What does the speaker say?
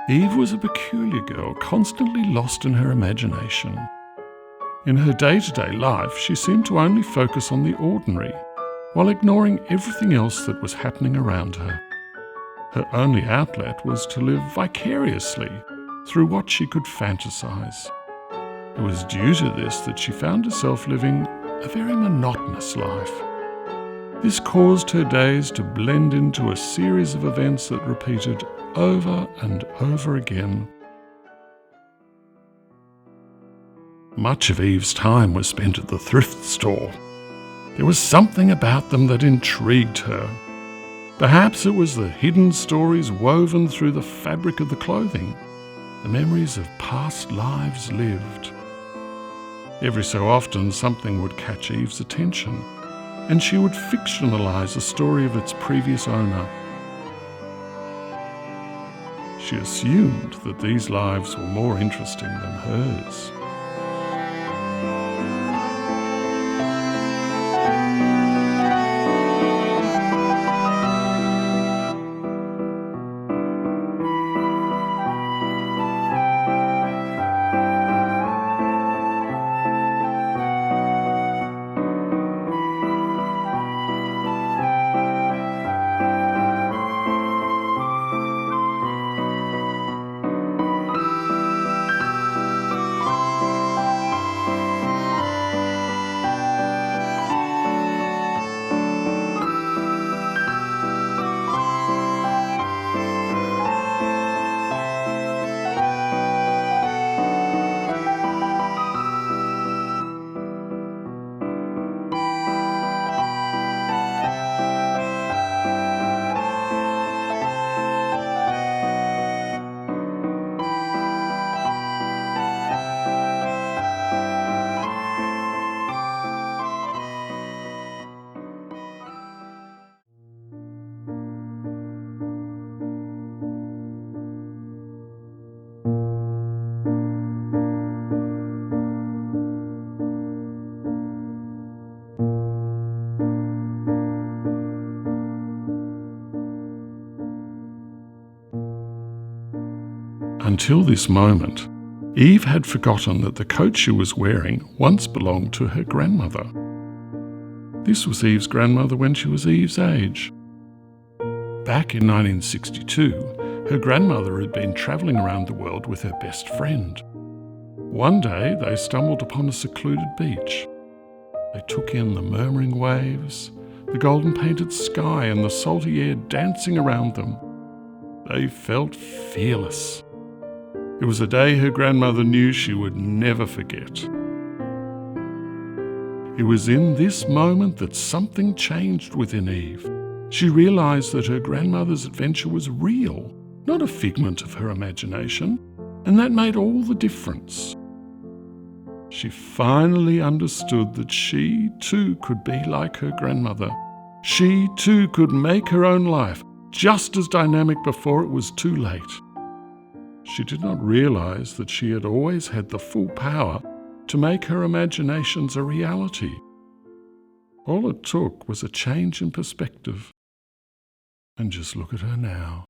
Eve was a peculiar girl, constantly lost in her imagination. In her day-to-day life, she seemed to only focus on the ordinary, while ignoring everything else that was happening around her. Her only outlet was to live vicariously through what she could fantasize. It was due to this that she found herself living a very monotonous life. This caused her days to blend into a series of events that repeated over and over again. Much of Eve's time was spent at the thrift store. There was something about them that intrigued her. Perhaps it was the hidden stories woven through the fabric of the clothing, the memories of past lives lived. Every so often, something would catch Eve's attention, and she would fictionalize a story of its previous owner. She assumed that these lives were more interesting than hers. Until this moment, Eve had forgotten that the coat she was wearing once belonged to her grandmother. This was Eve's grandmother when she was Eve's age. Back in 1962, her grandmother had been travelling around the world with her best friend. One day, they stumbled upon a secluded beach. They took in the murmuring waves, the golden painted sky and the salty air dancing around them. They felt fearless. It was a day her grandmother knew she would never forget. It was in this moment that something changed within Eve. She realized that her grandmother's adventure was real, not a figment of her imagination, and that made all the difference. She finally understood that she too could be like her grandmother. She too could make her own life, just as dynamic before it was too late. She did not realize that she had always had the full power to make her imaginations a reality. All it took was a change in perspective. And just look at her now.